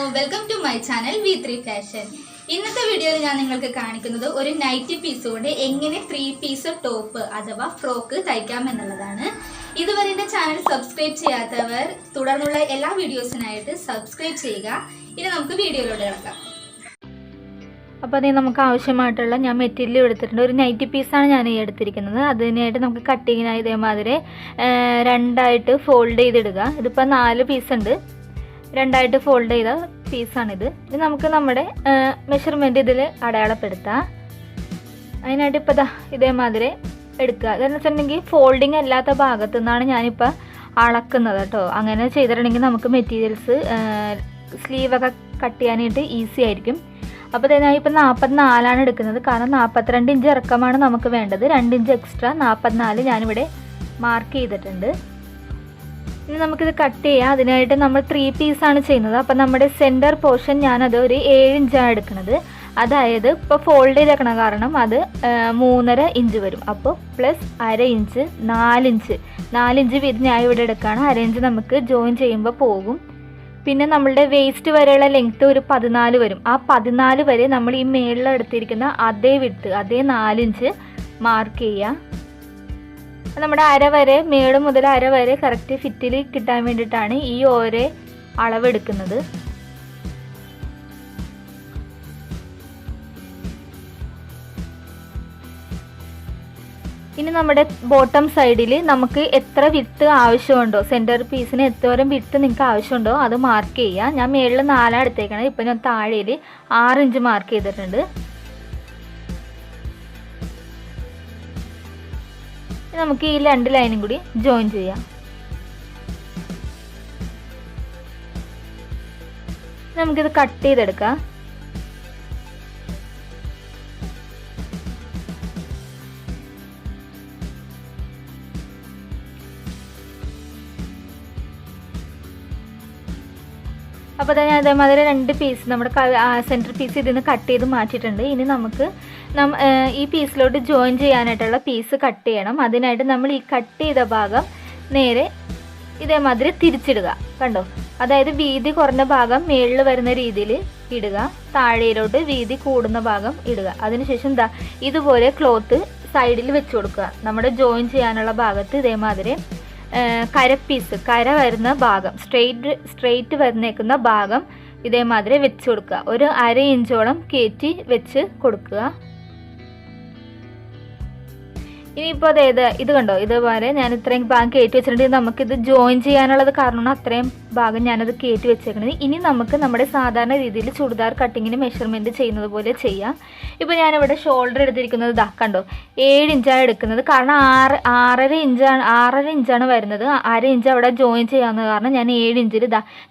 Welcome to my channel V3 fashion. ഇന്നത്തെ വീഡിയോയിൽ ഞാൻ നിങ്ങൾക്ക് കാണിക്കുന്നത് ഒരു നൈറ്റി പീസ് കൊണ്ട് എങ്ങനെ 3 പീസ് ടോപ്പ് അഥവാ ഫ്രോക്ക് തയ്ക്കാം എന്നുള്ളതാണ്. ഇതുവരെ എൻ്റെ ചാനൽ സബ്സ്ക്രൈബ് ചെയ്യാത്തവർ തുടർന്നുള്ള എല്ലാ വീഡിയോസിനായിട്ട് സബ്സ്ക്രൈബ് ചെയ്യുക. ഇനി നമുക്ക് വീഡിയോയിലോട്ട് കിടക്കാം. അപ്പോൾ അതേ നമുക്ക് ആവശ്യമായിട്ടുള്ള ഞാൻ മെറ്റീരിയൽ എടുത്തിട്ടുണ്ട്. ഒരു നൈറ്റി പീസാണ് ഞാൻ ഈ എടുത്തിരിക്കുന്നത്. അതിനായിട്ട് നമുക്ക് കട്ടിങ്ങിനായി ഇതേമാതിരി രണ്ടായിട്ട് ഫോൾഡ് ചെയ്തിടുക. ഇതിപ്പോൾ 4 പീസ് ഉണ്ട്. രണ്ടായിട്ട് ഫോൾഡ് ചെയ്ത പീസാണിത്. ഇത് നമുക്ക് നമ്മുടെ മെഷർമെൻറ്റ് ഇതിൽ അടയാളപ്പെടുത്താം. അതിനായിട്ട് ഇപ്പോൾ ഇതേമാതിരി എടുക്കുക. അതെന്ന് വെച്ചിട്ടുണ്ടെങ്കിൽ ഫോൾഡിങ് അല്ലാത്ത ഭാഗത്തു നിന്നാണ് ഞാനിപ്പോൾ അളക്കുന്നത് കേട്ടോ. അങ്ങനെ ചെയ്തിട്ടുണ്ടെങ്കിൽ നമുക്ക് മെറ്റീരിയൽസ് സ്ലീവൊക്കെ കട്ട് ചെയ്യാനായിട്ട് ഈസി ആയിരിക്കും. അപ്പോൾ ഞാൻ ഇപ്പോൾ 44 എടുക്കുന്നത്. കാരണം 42 ഇഞ്ച് ഇറക്കമാണ് നമുക്ക് വേണ്ടത്. 2 ഇഞ്ച് എക്സ്ട്രാ 44 ഞാനിവിടെ മാർക്ക് ചെയ്തിട്ടുണ്ട്. ഇനി നമുക്കിത് കട്ട് ചെയ്യാം. അതിനായിട്ട് നമ്മൾ 3 പീസാണ് ചെയ്യുന്നത്. അപ്പോൾ നമ്മുടെ സെൻറ്റർ പോർഷൻ ഞാനത് ഒരു 7 ഇഞ്ചാണ് എടുക്കുന്നത്. അതായത് ഇപ്പോൾ ഫോൾഡ് ചെയ്തേക്കണ കാരണം അത് 3.5 ഇഞ്ച് വരും. അപ്പോൾ പ്ലസ് 1/2 ഇഞ്ച് 4 ഇഞ്ച് വീതം ഞാൻ ഇവിടെ എടുക്കുകയാണ്. 1/2 ഇഞ്ച് നമുക്ക് ജോയിൻ ചെയ്യുമ്പോൾ പോകും. പിന്നെ നമ്മളുടെ വേസ്റ്റ് വരെയുള്ള ലെങ്ത്ത് ഒരു 14 വരും. ആ 14 വരെ നമ്മൾ ഈ മേളിൽ എടുത്തിരിക്കുന്ന അതേ വിഡ്ത്ത് അതേ 4 ഇഞ്ച് മാർക്ക് ചെയ്യുക. നമ്മുടെ അര വരെ മേള് മുതൽ അര വരെ കറക്റ്റ് ഫിറ്റിൽ കിട്ടാൻ വേണ്ടിയിട്ടാണ് ഈ ഓരോ അളവെടുക്കുന്നത്. ഇനി നമ്മുടെ ബോട്ടം സൈഡിൽ നമുക്ക് എത്ര വിഡ്ത്ത് ആവശ്യമുണ്ടോ, സെൻറ്റർ പീസിന് എത്തോരം വിഡ്ത്ത് നിങ്ങൾക്ക് ആവശ്യമുണ്ടോ അത് മാർക്ക് ചെയ്യുക. ഞാൻ മേളിൽ 4 എടുത്തേക്കണത്. ഇപ്പം ഞാൻ താഴേൽ 6 ഇഞ്ച് മാർക്ക് ചെയ്തിട്ടുണ്ട്. നമുക്ക് ഈ 2 ലൈനും കൂടി ജോയിൻ ചെയ്യാം. നമുക്കിത് കട്ട് ചെയ്തെടുക്കാം. അപ്പോൾ ഞാൻ അതേമാതിരി 2 പീസ് നമ്മുടെ സെൻറ്റർ പീസ് ഇതിൽ നിന്ന് കട്ട് ചെയ്ത് മാറ്റിയിട്ടുണ്ട്. ഇനി നമുക്ക് ഈ പീസിലോട്ട് ജോയിൻ ചെയ്യാനായിട്ടുള്ള പീസ് കട്ട് ചെയ്യണം. അതിനായിട്ട് നമ്മൾ ഈ കട്ട് ചെയ്ത ഭാഗം നേരെ ഇതേമാതിരി തിരിച്ചിടുക. കണ്ടോ? അതായത് വീതി കുറഞ്ഞ ഭാഗം മേളിൽ വരുന്ന രീതിയിൽ ഇടുക. താഴേലോട്ട് വീതി കൂടുന്ന ഭാഗം ഇടുക. അതിനുശേഷം ഇതുപോലെ ക്ലോത്ത് സൈഡിൽ വെച്ച് കൊടുക്കുക. നമ്മുടെ ജോയിൻ ചെയ്യാനുള്ള ഭാഗത്ത് ഇതേമാതിരി കര വരുന്ന ഭാഗം സ്ട്രെയിറ്റ് വരുന്നേക്കുന്ന ഭാഗം ഇതേമാതിരി വെച്ച് കൊടുക്കുക. ഒരു 1/2 ഇഞ്ചോളം കയറ്റി വെച്ച് കൊടുക്കുക. ഇനിയിപ്പോൾ ഇത് കണ്ടോ, ഇതുപോലെ ഞാൻ ഇത്രയും ഭാഗം കയറ്റി വെച്ചിട്ടുണ്ടെങ്കിൽ നമുക്കിത് ജോയിൻ ചെയ്യാനുള്ളത് കാരണമാണ് അത്രയും ഭാഗം ഞാനത് കയറ്റി വെച്ചേക്കുന്നത്. ഇനി നമുക്ക് നമ്മുടെ സാധാരണ രീതിയിൽ ചുടിദാർ കട്ടിങ്ങിന് മെഷർമെൻറ്റ് ചെയ്യുന്നത് പോലെ ചെയ്യാം. ഇപ്പോൾ ഞാനിവിടെ ഷോൾഡർ എടുത്തിരിക്കുന്നത് കണ്ടോ 7 ഇഞ്ചാണ് എടുക്കുന്നത്. കാരണം 6.5 ഇഞ്ചാണ് വരുന്നത്. 1/2 ഇഞ്ച് അവിടെ ജോയിൻ ചെയ്യാവുന്ന കാരണം ഞാൻ 7 ഇഞ്ചിൽ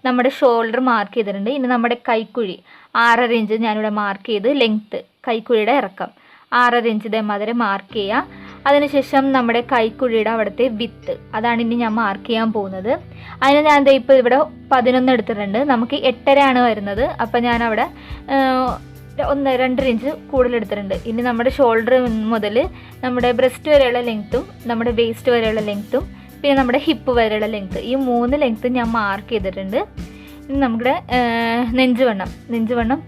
നമ്മുടെ ഷോൾഡർ മാർക്ക് ചെയ്തിട്ടുണ്ട്. ഇനി നമ്മുടെ കൈക്കുഴി 6.5 ഇഞ്ച് ഞാനിവിടെ മാർക്ക് ചെയ്ത് ലെങ്ത്ത് കൈക്കുഴിയുടെ ഇറക്കം 6.5 ഇഞ്ച് ഇതേമാതിരി മാർക്ക് ചെയ്യുക. അതിനുശേഷം നമ്മുടെ കൈക്കുഴിയുടെ അവിടുത്തെ വിത്ത് അതാണ് ഇനി ഞാൻ മാർക്ക് ചെയ്യാൻ പോകുന്നത്. അതിന് ഞാൻ ഇപ്പോൾ ഇവിടെ 11 എടുത്തിട്ടുണ്ട്. നമുക്ക് 8.5 വരുന്നത്. അപ്പം ഞാനവിടെ 1-2 ഇഞ്ച് കൂടുതൽ എടുത്തിട്ടുണ്ട്. ഇനി നമ്മുടെ ഷോൾഡർ മുതൽ നമ്മുടെ ബ്രസ്റ്റ് വരെയുള്ള ലെങ്ത്തും നമ്മുടെ വേസ്റ്റ് വരെയുള്ള ലെങ്ത്തും പിന്നെ നമ്മുടെ ഹിപ്പ് വരെയുള്ള ലെങ്ത്ത് ഈ 3 ലെങ്ത്തും ഞാൻ മാർക്ക് ചെയ്തിട്ടുണ്ട്. ഇനി നമ്മുടെ നെഞ്ചുവണ്ണം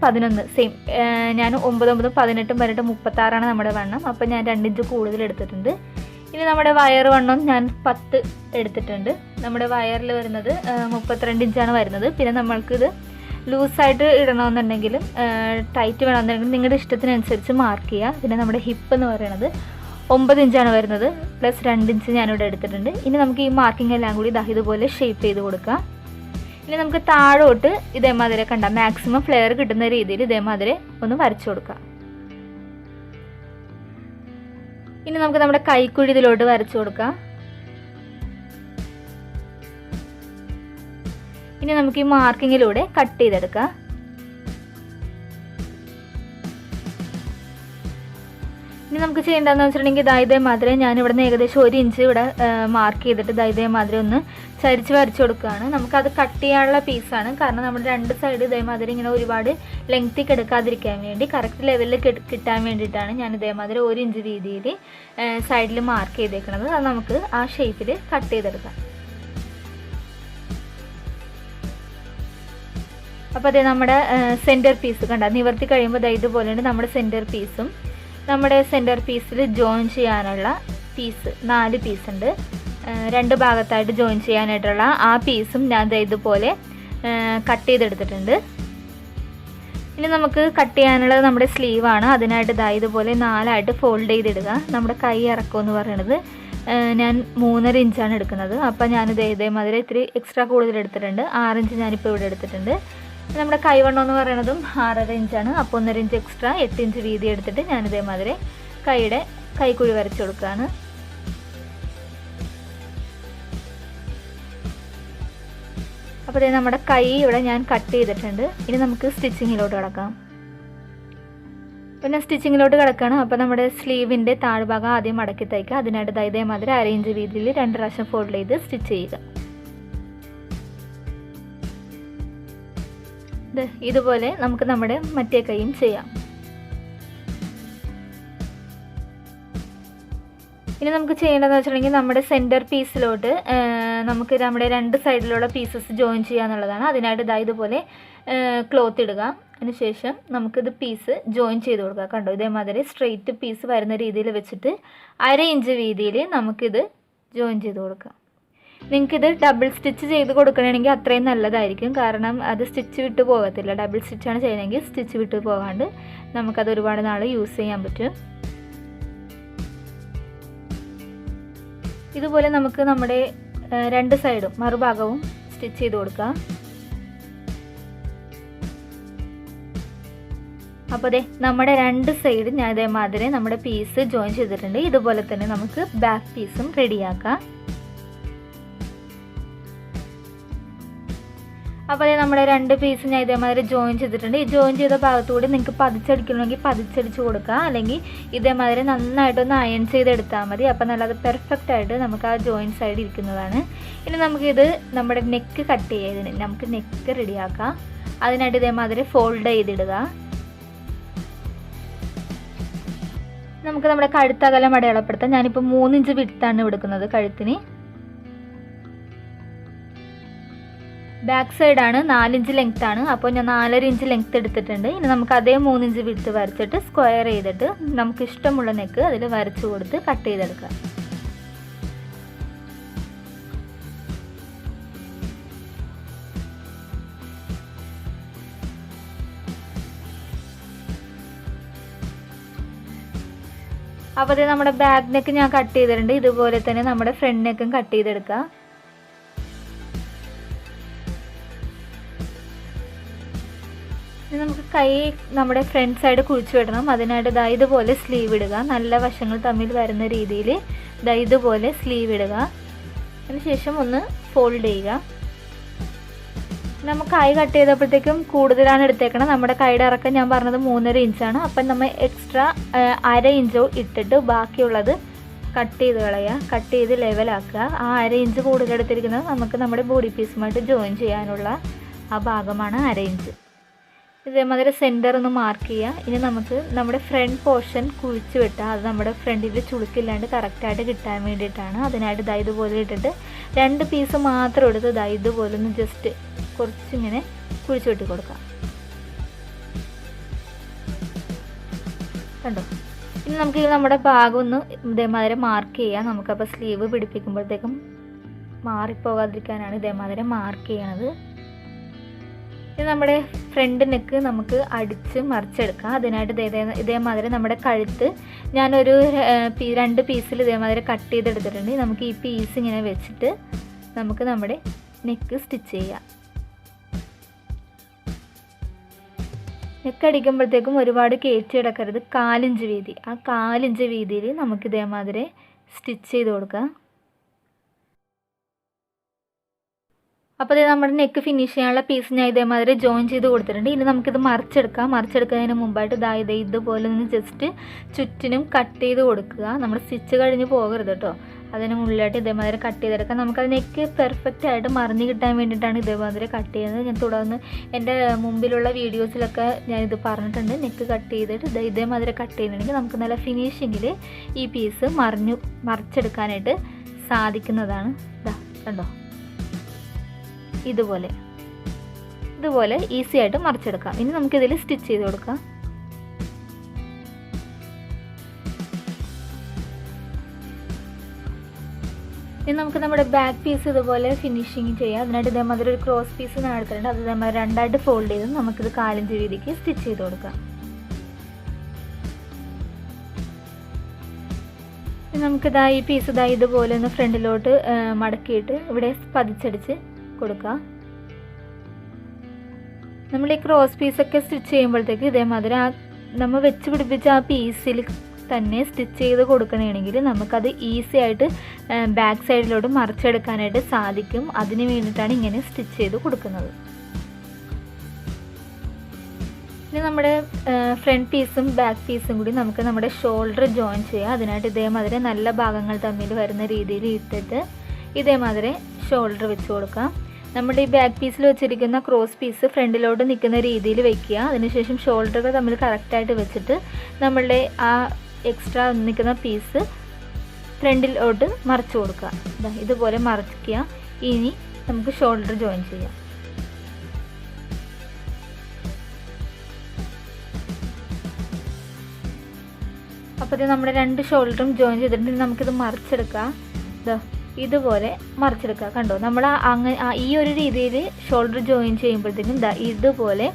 11 സെയിം. ഞാൻ 9, 18, 18, 36 നമ്മുടെ വണ്ണം. അപ്പോൾ ഞാൻ 2 ഇഞ്ച് കൂടുതൽ എടുത്തിട്ടുണ്ട്. ഇനി നമ്മുടെ വയർ വണ്ണം ഞാൻ 10 എടുത്തിട്ടുണ്ട്. നമ്മുടെ വയറിൽ വരുന്നത് 32 ഇഞ്ചാണ് വരുന്നത്. പിന്നെ നമ്മൾക്കിത് ലൂസായിട്ട് ഇടണമെന്നുണ്ടെങ്കിലും ടൈറ്റ് വേണമെന്നുണ്ടെങ്കിലും നിങ്ങളുടെ ഇഷ്ടത്തിനനുസരിച്ച് മാർക്ക് ചെയ്യുക. പിന്നെ നമ്മുടെ ഹിപ്പ് എന്ന് പറയുന്നത് 9 ഇഞ്ചാണ് വരുന്നത്. പ്ലസ് 2 ഇഞ്ച് ഞാനിവിടെ എടുത്തിട്ടുണ്ട്. ഇനി നമുക്ക് ഈ മാർക്കിംഗ് എല്ലാം കൂടി ഇതുപോലെ ഷേപ്പ് ചെയ്ത് കൊടുക്കാം. ഇനി നമുക്ക് താഴോട്ട് ഇതേമാതിരി കണ്ട മാക്സിമം ഫ്ലെയർ കിട്ടുന്ന രീതിയിൽ ഇതേമാതിരി ഒന്ന് വരച്ചു കൊടുക്കാം. ഇനി നമുക്ക് നമ്മുടെ കൈക്കുഴി ഇതിലോട്ട് വരച്ചു കൊടുക്കാം. ഇനി നമുക്ക് ഈ മാർക്കിങ്ങിലൂടെ കട്ട് ചെയ്തെടുക്കാം. ഇനി നമുക്ക് ചെയ്യേണ്ടതെന്ന് വെച്ചിട്ടുണ്ടെങ്കിൽ ഇതേമാതിരി ഞാനിവിടെ നിന്ന് ഏകദേശം 1 ഇഞ്ച് ഇവിടെ മാർക്ക് ചെയ്തിട്ട് ഇതേമാതിരി ഒന്ന് ചരിച്ച് വരച്ചു കൊടുക്കുകയാണ്. നമുക്കത് കട്ട് ചെയ്യാനുള്ള പീസാണ്. കാരണം നമ്മുടെ 2 സൈഡ് ഇതേമാതിരി ഇങ്ങനെ ഒരുപാട് ലെങ്ത്തിൽ എടുക്കാതിരിക്കാൻ വേണ്ടി കറക്റ്റ് ലെവലിൽ കിട്ടാൻ വേണ്ടിയിട്ടാണ് ഞാൻ ഇതേമാതിരി 1 ഇഞ്ച് വീതിയിൽ സൈഡിൽ മാർക്ക് ചെയ്തേക്കുന്നത്. അത് നമുക്ക് ആ ഷേപ്പിൽ കട്ട് ചെയ്തെടുക്കാം. അപ്പോൾ അതേ നമ്മുടെ സെൻറ്റർ പീസ് കണ്ട നിവർത്തി കഴിയുമ്പോൾ ഇതുപോലെയുണ്ട് നമ്മുടെ സെൻറ്റർ പീസും. നമ്മുടെ സെൻറ്റർ പീസിൽ ജോയിൻ ചെയ്യാനുള്ള പീസ് 4 പീസ് ഉണ്ട്. 2 ഭാഗത്തായിട്ട് ജോയിൻ ചെയ്യാനായിട്ടുള്ള ആ പീസും ഞാൻ ഇതുപോലെ കട്ട് ചെയ്തെടുത്തിട്ടുണ്ട്. ഇനി നമുക്ക് കട്ട് ചെയ്യാനുള്ളത് നമ്മുടെ സ്ലീവാണ്. അതിനായിട്ട് ഇതുപോലെ 4ആയിട്ട് ഫോൾഡ് ചെയ്തിടുക. നമ്മുടെ കൈ ഇറക്കം എന്ന് പറയുന്നത് ഞാൻ 3.5 ഇഞ്ചാണ് എടുക്കുന്നത്. അപ്പോൾ ഞാനിത് ഇതേമാതിരി ഇത്തിരി എക്സ്ട്രാ കൂടുതൽ എടുത്തിട്ടുണ്ട്. 6 ഇഞ്ച് ഞാനിപ്പോൾ ഇവിടെ എടുത്തിട്ടുണ്ട്. നമ്മുടെ കൈവണ്ണം എന്ന് പറയുന്നതും 6.5 ഇഞ്ചാണ്. അപ്പോൾ 1.5 ഇഞ്ച് എക്സ്ട്രാ 8 ഇഞ്ച് വീതി എടുത്തിട്ട് ഞാനിതേമാതിരി കൈക്കുഴി വരച്ചു കൊടുക്കുകയാണ്. അപ്പോൾ നമ്മുടെ കൈ ഇവിടെ ഞാൻ കട്ട് ചെയ്തിട്ടുണ്ട്. ഇനി നമുക്ക് സ്റ്റിച്ചിങ്ങിലോട്ട് കിടക്കാം. പിന്നെ സ്റ്റിച്ചിങ്ങിലോട്ട് കിടക്കുകയാണ്. അപ്പോൾ നമ്മുടെ സ്ലീവിൻ്റെ താഴ്ഭാഗം ആദ്യം മടക്കി തയ്ക്കുക. അതിനായിട്ട് ഇതേമാതിരി 1/2 ഇഞ്ച് വീതിയിൽ 2 പ്രാവശ്യം ഫോൾഡ് ചെയ്ത് സ്റ്റിച്ച് ചെയ്യുക. ഇതുപോലെ നമുക്ക് നമ്മുടെ മറ്റേ കൈയും ചെയ്യാം. ഇനി നമുക്ക് ചെയ്യേണ്ടതെന്ന് വെച്ചിട്ടുണ്ടെങ്കിൽ നമ്മുടെ സെൻറ്റർ പീസിലോട്ട് നമുക്ക് നമ്മുടെ 2 സൈഡിലുള്ള പീസസ് ജോയിൻ ചെയ്യാന്നുള്ളതാണ്. അതിനായിട്ട് ഇതുപോലെ ക്ലോത്ത് ഇടുക. അതിനുശേഷം നമുക്കിത് പീസ് ജോയിൻ ചെയ്ത് കൊടുക്കുക. കണ്ടോ, ഇതേമാതിരി സ്ട്രെയിറ്റ് പീസ് വരുന്ന രീതിയിൽ വെച്ചിട്ട് 1/2 ഇഞ്ച് വീതിയിൽ നമുക്കിത് ജോയിൻ ചെയ്ത് കൊടുക്കാം. നിങ്ങൾക്കിത് ഡബിൾ സ്റ്റിച്ച് ചെയ്ത് കൊടുക്കണമെങ്കിൽ അത്രയും നല്ലതായിരിക്കും. കാരണം അത് സ്റ്റിച്ച് വിട്ട് പോകത്തില്ല. ഡബിൾ സ്റ്റിച്ചാണ് ചെയ്യണമെങ്കിൽ സ്റ്റിച്ച് വിട്ട് പോകാണ്ട് നമുക്കത് ഒരുപാട് നാൾ യൂസ് ചെയ്യാൻ പറ്റും. ഇതുപോലെ നമുക്ക് നമ്മുടെ 2 സൈഡും മറുഭാഗവും സ്റ്റിച്ച് ചെയ്ത് കൊടുക്കാം. അപ്പോൾ നമ്മുടെ 2 സൈഡും ഞാൻ ഇതേമാതിരി നമ്മുടെ പീസ് ജോയിൻ ചെയ്തിട്ടുണ്ട്. ഇതുപോലെ തന്നെ നമുക്ക് ബാക്ക് പീസും റെഡിയാക്കാം. അപ്പോൾ നമ്മുടെ 2 പീസ് ഞാൻ ഇതേമാതിരി ജോയിൻ ചെയ്തിട്ടുണ്ട്. ഈ ജോയിൻ ചെയ്ത ഭാഗത്തുകൂടി നിങ്ങൾക്ക് പതിച്ചടിക്കണമെങ്കിൽ പതിച്ചടിച്ച് കൊടുക്കുക. അല്ലെങ്കിൽ ഇതേമാതിരി നന്നായിട്ടൊന്ന് അയൺ ചെയ്തെടുത്താൽ മതി. അപ്പോൾ നല്ലത് പെർഫെക്റ്റ് ആയിട്ട് നമുക്ക് ആ ജോയിൻ സൈഡ് ഇരിക്കുന്നതാണ്. ഇനി നമുക്കിത് നമ്മുടെ നെക്ക് കട്ട് ചെയ്തതിന് നമുക്ക് നെക്ക് റെഡിയാക്കാം. അതിനായിട്ട് ഇതേമാതിരി ഫോൾഡ് ചെയ്തിടുക. നമുക്ക് നമ്മുടെ കഴുത്തകലം അടയാളപ്പെടുത്താം. ഞാനിപ്പോൾ 3 ഇഞ്ച് വിഡ്ത്താണ് എടുക്കുന്നത് കഴുത്തിന്. ബാക്ക് സൈഡാണ് 4 ഇഞ്ച് ലെങ്ത് ആണ്. അപ്പോൾ ഞാൻ 4.5 ഇഞ്ച് ലെങ്ത് എടുത്തിട്ടുണ്ട്. ഇനി നമുക്ക് അതേ 3 ഇഞ്ച് വിഡ്ത്ത് വരച്ചിട്ട് സ്ക്വയർ ചെയ്തിട്ട് നമുക്ക് ഇഷ്ടമുള്ള നെക്ക് അതിൽ വരച്ചു കൊടുത്ത് കട്ട് ചെയ്തെടുക്കാം. അപ്പോൾ അത് നമ്മുടെ ബാക്ക് നെക്ക് ഞാൻ കട്ട് ചെയ്തിട്ടുണ്ട്. ഇതുപോലെ തന്നെ നമ്മുടെ ഫ്രണ്ട് നെക്കും കട്ട് ചെയ്തെടുക്കാം. നമുക്ക് കൈ നമ്മുടെ ഫ്രണ്ട് സൈഡ് കുഴിച്ചു വിടണം. അതിനായിട്ട് ഇതുപോലെ സ്ലീവ് ഇടുക. നല്ല വശങ്ങൾ തമ്മിൽ വരുന്ന രീതിയിൽ ഇതുപോലെ സ്ലീവ് ഇടുക. അതിനുശേഷം ഒന്ന് ഫോൾഡ് ചെയ്യുക. നമ്മൾ കൈ കട്ട് ചെയ്തപ്പോഴത്തേക്കും കൂടുതലാണ് എടുത്തേക്കണം. നമ്മുടെ കൈയുടെ ഇറക്കം ഞാൻ പറഞ്ഞത് 3.5 ഇഞ്ചാണ്. അപ്പം നമ്മൾ എക്സ്ട്രാ 1/2 ഇഞ്ചോ ഇട്ടിട്ട് ബാക്കിയുള്ളത് കട്ട് ചെയ്ത് കളയുക. കട്ട് ചെയ്ത് ലെവലാക്കുക. ആ 1/2 ഇഞ്ച് കൂടുതൽ എടുത്തിരിക്കുന്നത് നമുക്ക് നമ്മുടെ ബോഡി പീസുമായിട്ട് ജോയിൻ ചെയ്യാനുള്ള ആ ഭാഗമാണ് 1/2 ഇഞ്ച്. ഇതേമാതിരി സെൻറ്റർ ഒന്ന് മാർക്ക് ചെയ്യുക. ഇനി നമുക്ക് നമ്മുടെ ഫ്രണ്ട് പോർഷൻ കുഴിച്ച് വെട്ടുക. അത് നമ്മുടെ ഫ്രണ്ടിൽ ചുളുക്കില്ലാണ്ട് കറക്റ്റായിട്ട് കിട്ടാൻ വേണ്ടിയിട്ടാണ്. അതിനായിട്ട് ഇതുപോലെ ഇട്ടിട്ട് 2 പീസ് മാത്രം എടുത്ത് ഇതുപോലെ ഒന്ന് ജസ്റ്റ് കുറച്ചിങ്ങനെ കുഴിച്ച് വെട്ടി കൊടുക്കാം. കണ്ടോ, ഇനി നമുക്ക് നമ്മുടെ ഭാഗം ഒന്ന് ഇതേമാതിരി മാർക്ക് ചെയ്യാം. നമുക്കപ്പോൾ സ്ലീവ് പിടിപ്പിക്കുമ്പോഴത്തേക്കും മാറിപ്പോകാതിരിക്കാനാണ് ഇതേമാതിരി മാർക്ക് ചെയ്യണത്. ഇത് നമ്മുടെ ഫ്രണ്ട് നെക്ക് നമുക്ക് അടിച്ച് മറിച്ചെടുക്കാം. അതിനായിട്ട് ഇതേമാതിരി നമ്മുടെ കഴുത്ത് ഞാനൊരു 2 പീസിൽ ഇതേമാതിരി കട്ട് ചെയ്തെടുത്തിട്ടുണ്ട്. നമുക്ക് ഈ പീസ് ഇങ്ങനെ വെച്ചിട്ട് നമുക്ക് നമ്മുടെ നെക്ക് സ്റ്റിച്ച് ചെയ്യാം. നെക്ക് അടിക്കുമ്പോഴത്തേക്കും ഒരുപാട് കയറ്റി കിടക്കരുത്. 4 ഇഞ്ച് വീതി, ആ 4 ഇഞ്ച് വീതിയിൽ നമുക്ക് ഇതേമാതിരി സ്റ്റിച്ച് ചെയ്ത് കൊടുക്കാം. അപ്പോൾ ഇത് നമ്മുടെ നെക്ക് ഫിനിഷ് ചെയ്യാനുള്ള പീസ് ഞാൻ ഇതേമാതിരി ജോയിൻ ചെയ്ത് കൊടുത്തിട്ടുണ്ട്. ഇനി നമുക്കിത് മറിച്ചെടുക്കാം. മറിച്ചെടുക്കുന്നതിന് മുമ്പായിട്ട് ഇതുപോലെ ഒന്ന് ജസ്റ്റ് ചുറ്റിനും കട്ട് ചെയ്ത് കൊടുക്കുക. നമ്മൾ സ്റ്റിച്ച് കഴിഞ്ഞ് പോകരുത് കേട്ടോ. അതിന് മുകളിലായിട്ട് ഇതേമാതിരി കട്ട് ചെയ്തെടുക്കാം. നമുക്കത് നെക്ക് പെർഫെക്റ്റ് ആയിട്ട് മറിഞ്ഞ് കിട്ടാൻ വേണ്ടിയിട്ടാണ് ഇതേമാതിരി കട്ട് ചെയ്യുന്നത്. ഞാൻ തുടർന്ന് എൻ്റെ മുമ്പിലുള്ള വീഡിയോസിലൊക്കെ ഞാനിത് പറഞ്ഞിട്ടുണ്ട്. നെക്ക് കട്ട് ചെയ്തിട്ട് ഇതേമാതിരി കട്ട് ചെയ്യുന്നുണ്ടെങ്കിൽ നമുക്ക് നല്ല ഫിനിഷിങ്ങിൽ ഈ പീസ് മറിച്ചെടുക്കാനായിട്ട് സാധിക്കുന്നതാണ്. കണ്ടോ, ഇതുപോലെ ഇതുപോലെ ഈസി ആയിട്ട് മറിച്ചെടുക്കാം. ഇനി നമുക്കിതിൽ സ്റ്റിച്ച് ചെയ്ത് കൊടുക്കാം. ഇനി നമുക്ക് നമ്മുടെ ബാക്ക് പീസ് ഇതുപോലെ ഫിനിഷിങ് ചെയ്യാം. അതിനായിട്ട് ഇതേമാതിരി ഒരു ക്രോസ് പീസ് ഞാൻ എടുത്തിട്ടുണ്ട്. അത് ഇതേമാതിരി രണ്ടായിട്ട് ഫോൾഡ് ചെയ്ത് നമുക്കിത് 1/4 ഇഞ്ച് വീതിക്ക് സ്റ്റിച്ച് ചെയ്ത് കൊടുക്കാം. നമുക്കിതാ ഈ പീസ് ഇതാ ഇതുപോലെ ഒന്ന് ഫ്രണ്ടിലോട്ട് മടക്കിയിട്ട് ഇവിടെ പതിച്ചടിച്ച് കൊടുക്കാം. നമ്മൾ ഈ ക്രോസ് പീസൊക്കെ സ്റ്റിച്ച് ചെയ്യുമ്പോഴത്തേക്ക് ഇതേമാതിരി നമ്മൾ വെച്ച് പിടിപ്പിച്ച ആ പീസിൽ തന്നെ സ്റ്റിച്ച് ചെയ്ത് കൊടുക്കണമെങ്കിൽ നമുക്കത് ഈസി ആയിട്ട് ബാക്ക് സൈഡിലോട്ട് മറിച്ചെടുക്കാനായിട്ട് സാധിക്കും. അതിന് വേണ്ടിയിട്ടാണ് ഇങ്ങനെ സ്റ്റിച്ച് ചെയ്ത് കൊടുക്കുന്നത്. ഇനി നമ്മുടെ ഫ്രണ്ട് പീസും ബാക്ക് പീസും കൂടി നമുക്ക് നമ്മുടെ ഷോൾഡർ ജോയിൻ ചെയ്യാം. അതിനായിട്ട് ഇതേമാതിരി നല്ല ഭാഗങ്ങൾ തമ്മിൽ വരുന്ന രീതിയിൽ ഇട്ടിട്ട് ഇതേമാതിരി ഷോൾഡർ വെച്ച് കൊടുക്കാം. നമ്മുടെ ഈ ബാക്ക് പീസിൽ വെച്ചിരിക്കുന്ന ക്രോസ് പീസ് ഫ്രണ്ടിലോട്ട് നിൽക്കുന്ന രീതിയിൽ വെക്കുക. അതിനുശേഷം ഷോൾഡറുകൾ തമ്മിൽ കറക്റ്റായിട്ട് വെച്ചിട്ട് നമ്മളുടെ ആ എക്സ്ട്രാ നിൽക്കുന്ന പീസ് ഫ്രണ്ടിലോട്ട് മറിച്ച് കൊടുക്കുക. ഇതുപോലെ മറിക്കുക. ഇനി നമുക്ക് ഷോൾഡർ ജോയിൻ ചെയ്യാം. അപ്പോൾ ഇത് നമ്മുടെ 2 ഷോൾഡറും ജോയിൻ ചെയ്തിട്ടുണ്ടെങ്കിൽ നമുക്കിത് മറിച്ചെടുക്കാം. ഇതുപോലെ മറിച്ചെടുക്കുക. കണ്ടോ, നമ്മൾ ഈ ഒരു രീതിയിൽ ഷോൾഡർ ജോയിൻ ചെയ്യുമ്പോഴത്തേക്കും ഇതുപോലെ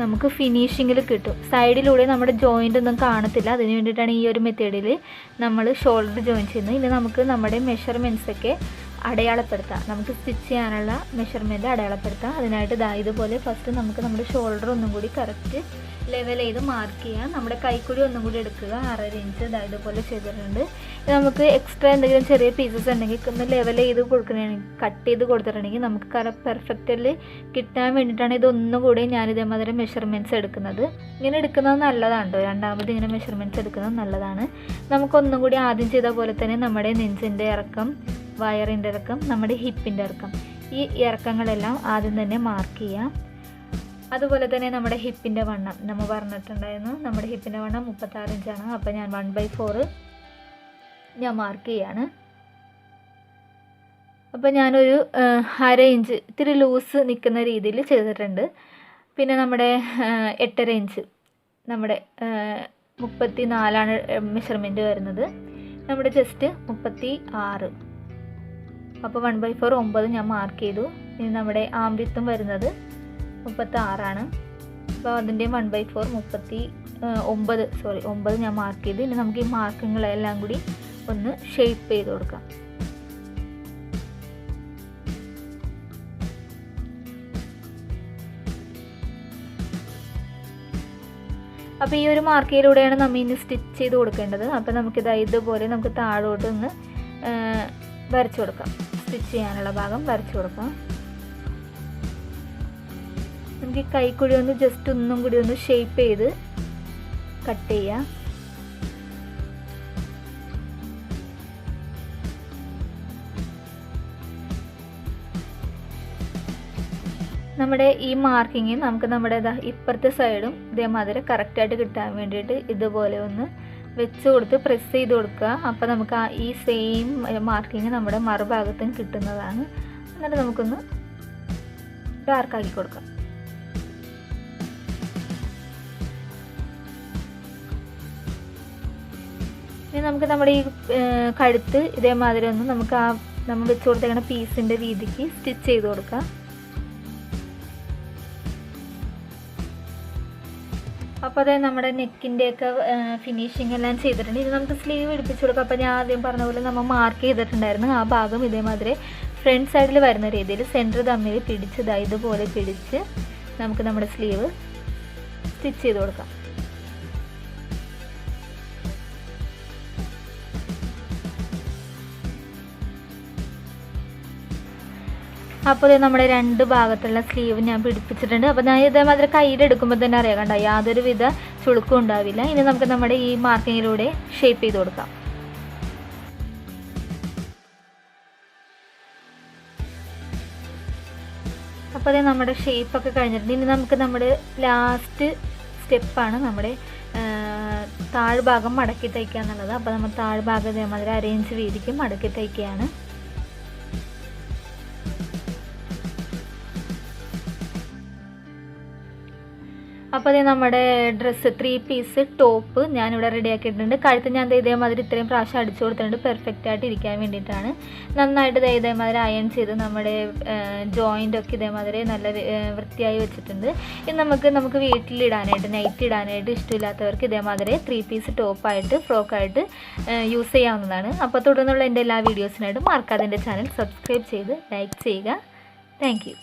നമുക്ക് ഫിനിഷിങ്ങിൽ കിട്ടും. സൈഡിലൂടെ നമ്മുടെ ജോയിൻ്റ് ഒന്നും കാണത്തില്ല. അതിന് വേണ്ടിയിട്ടാണ് ഈ ഒരു മെത്തേഡിൽ നമ്മൾ ഷോൾഡർ ജോയിൻ ചെയ്യുന്നത്. ഇനി നമുക്ക് നമ്മുടെ മെഷർമെൻറ്റ്സൊക്കെ അടയാളപ്പെടുത്താം. നമുക്ക് സ്റ്റിച്ച് ചെയ്യാനുള്ള മെഷർമെൻറ്റ് അടയാളപ്പെടുത്താം. അതിനായിട്ട് ഇതുപോലെ ഫസ്റ്റ് നമുക്ക് നമ്മുടെ ഷോൾഡർ ഒന്നും കൂടി കറക്റ്റ് ലെവൽ ചെയ്ത് മാർക്ക് ചെയ്യാം. നമ്മുടെ കൈക്കുഴി ഒന്നും കൂടി എടുക്കുക. 1/2 ഇഞ്ച് ഇതുപോലെ ചെയ്തിട്ടുണ്ട്. നമുക്ക് എക്സ്ട്രാ എന്തെങ്കിലും ചെറിയ പീസസ് ഉണ്ടെങ്കിൽ ഒന്ന് ലെവൽ ചെയ്ത് കൊടുക്കണമെങ്കിൽ കട്ട് ചെയ്ത് കൊടുത്തിട്ടുണ്ടെങ്കിൽ നമുക്ക് പെർഫെക്റ്റിൽ കിട്ടാൻ വേണ്ടിയിട്ടാണ് ഇതൊന്നും കൂടി ഞാൻ ഇതേമാതിരി മെഷർമെൻറ്റ്സ് എടുക്കുന്നത്. ഇങ്ങനെ എടുക്കുന്നത് നല്ലതാണ് കേട്ടോ. രണ്ടാമത് ഇങ്ങനെ മെഷർമെൻറ്റ്സ് എടുക്കുന്നത് നല്ലതാണ്. നമുക്കൊന്നും കൂടി ആദ്യം ചെയ്ത പോലെ തന്നെ നമ്മുടെ നെഞ്ചിൻ്റെ ഇറക്കം, വയറിൻ്റെ ഇറക്കം, നമ്മുടെ ഹിപ്പിൻ്റെ ഇറക്കം, ഈ ഇറക്കങ്ങളെല്ലാം ആദ്യം തന്നെ മാർക്ക് ചെയ്യാം. അതുപോലെ തന്നെ നമ്മുടെ ഹിപ്പിൻ്റെ വണ്ണം നമ്മൾ പറഞ്ഞിട്ടുണ്ടായിരുന്നു. നമ്മുടെ ഹിപ്പിൻ്റെ വണ്ണം 36 ഇഞ്ചാണ്. അപ്പോൾ ഞാൻ 1/4 ഞാൻ മാർക്ക് ചെയ്യാണ്. അപ്പോൾ ഞാനൊരു 1/2 ഇഞ്ച് ഇത്തിരി ലൂസ് നിൽക്കുന്ന രീതിയിൽ ചെയ്തിട്ടുണ്ട്. പിന്നെ നമ്മുടെ 8.5 ഇഞ്ച് നമ്മുടെ 34ആണ് മെഷർമെൻറ്റ് വരുന്നത്. നമ്മുടെ ചെസ്റ്റ് 36. അപ്പോൾ 1/4 9 ഞാൻ മാർക്ക് ചെയ്തു. ഇനി നമ്മുടെ ആം വിഡ്ത്തും വരുന്നത് 36ആണ്. അപ്പോൾ അതിൻ്റെ 1/4 9 ഞാൻ മാർക്ക് ചെയ്തു. ഇനി നമുക്ക് ഈ മാർക്കിങ്ങളെല്ലാം കൂടി ഒന്ന് ഷേപ്പ് ചെയ്ത് കൊടുക്കാം. അപ്പോൾ ഈ ഒരു മാർക്കിലൂടെയാണ് നമ്മൾ ഇനി സ്റ്റിച്ച് ചെയ്ത് കൊടുക്കേണ്ടത്. അപ്പോൾ നമുക്കിത് ഇതുപോലെ നമുക്ക് താഴോട്ട് ഒന്ന് വരച്ചു കൊടുക്കാം. സ്റ്റിച്ച് ചെയ്യാനുള്ള ഭാഗം വരച്ചു കൊടുക്കാം. നമുക്ക് ഈ കൈക്കുഴി ഒന്ന് ജസ്റ്റ് ഒന്നും കൂടി ഒന്ന് ഷേപ്പ് ചെയ്ത് കട്ട് ചെയ്യാം. നമ്മുടെ ഈ മാർക്കിങ് നമുക്ക് നമ്മുടെ ഇപ്പുറത്തെ സൈഡും ഇതേമാതിരി കറക്റ്റായിട്ട് കിട്ടാൻ വേണ്ടിയിട്ട് ഇതുപോലെ ഒന്ന് വെച്ച് കൊടുത്ത് പ്രസ് ചെയ്ത് കൊടുക്കുക. അപ്പോൾ നമുക്ക് ഈ സെയിം മാർക്കിങ് നമ്മുടെ മറുഭാഗത്തും കിട്ടുന്നതാണ്. എന്നിട്ട് നമുക്കൊന്ന് ഡാർക്കാക്കി കൊടുക്കാം. ഇനി നമുക്ക് നമ്മുടെ ഈ കഴുത്ത് ഇതേമാതിരി ഒന്ന് നമുക്ക് നമ്മൾ വെച്ച് കൊടുത്തേക്കുന്ന പീസിൻ്റെ രീതിക്ക് സ്റ്റിച്ച് ചെയ്ത് കൊടുക്കാം. അപ്പോൾ അത് നമ്മുടെ നെക്കിൻ്റെയൊക്കെ ഫിനിഷിങ് എല്ലാം ചെയ്തിട്ടുണ്ട്. ഇത് നമുക്ക് സ്ലീവ് പിടിപ്പിച്ച് കൊടുക്കാം. അപ്പോൾ ഞാൻ ആദ്യം പറഞ്ഞ പോലെ നമ്മൾ മാർക്ക് ചെയ്തിട്ടുണ്ടായിരുന്നു. ആ ഭാഗം ഇതേമാതിരി ഫ്രണ്ട് സൈഡിൽ വരുന്ന രീതിയിൽ സെൻറ്റർ തമ്മിൽ പിടിച്ച് ഇതുപോലെ പിടിച്ച് നമുക്ക് നമ്മുടെ സ്ലീവ് സ്റ്റിച്ച് ചെയ്ത് കൊടുക്കാം. അപ്പോൾ നമ്മുടെ 2 ഭാഗത്തുള്ള സ്ലീവ് ഞാൻ പിടിപ്പിച്ചിട്ടുണ്ട്. അപ്പോൾ ഞാൻ ഇതേമാതിരി കയ്യിലെടുക്കുമ്പോൾ തന്നെ അറിയാം, കണ്ടോ, യാതൊരു വിധ ചുളുക്കും ഉണ്ടാവില്ല. ഇനി നമുക്ക് നമ്മുടെ ഈ മാർക്കിങ്ങിലൂടെ ഷേപ്പ് ചെയ്ത് കൊടുക്കാം. അപ്പോൾ അത് നമ്മുടെ ഷേപ്പൊക്കെ കഴിഞ്ഞിട്ടുണ്ട്. ഇനി നമുക്ക് നമ്മുടെ ലാസ്റ്റ് സ്റ്റെപ്പാണ് നമ്മുടെ താഴ്ഭാഗം മടക്കി തയ്ക്കുക എന്നുള്ളത്. അപ്പോൾ നമ്മൾ താഴ്ഭാഗം ഇതേമാതിരി 1/2 ഇഞ്ച് വീതിക്ക് മടക്കി തയ്ക്കുകയാണ്. അപ്പോൾ അതേ നമ്മുടെ ഡ്രസ്സ് 3 പീസ് ടോപ്പ് ഞാനിവിടെ റെഡി ആക്കിയിട്ടുണ്ട്. കഴുത്ത് ഞാൻ ഇതേമാതിരി ഇത്രയും പ്രാവശ്യം അടിച്ചു കൊടുത്തിട്ടുണ്ട് പെർഫെക്റ്റ് ആയിട്ട് ഇരിക്കാൻ വേണ്ടിയിട്ടാണ്. നന്നായിട്ട് ഇതേമാതിരി അയൺ ചെയ്ത് നമ്മുടെ ജോയിൻ്റ് ഒക്കെ ഇതേമാതിരി നല്ല വൃത്തിയായി വെച്ചിട്ടുണ്ട്. ഇത് നമുക്ക് വീട്ടിലിടാനായിട്ട് നൈറ്റ് ഇടാനായിട്ട് ഇഷ്ടമില്ലാത്തവർക്ക് ഇതേമാതിരി 3 പീസ് ടോപ്പായിട്ട് ഫ്രോക്കായിട്ട് യൂസ് ചെയ്യാവുന്നതാണ്. അപ്പോൾ തുടർന്നുള്ള എൻ്റെ എല്ലാ വീഡിയോസിനായിട്ടും മറക്കാതെ എൻ്റെ ചാനൽ സബ്സ്ക്രൈബ് ചെയ്ത് ലൈക്ക് ചെയ്യുക. Thank you.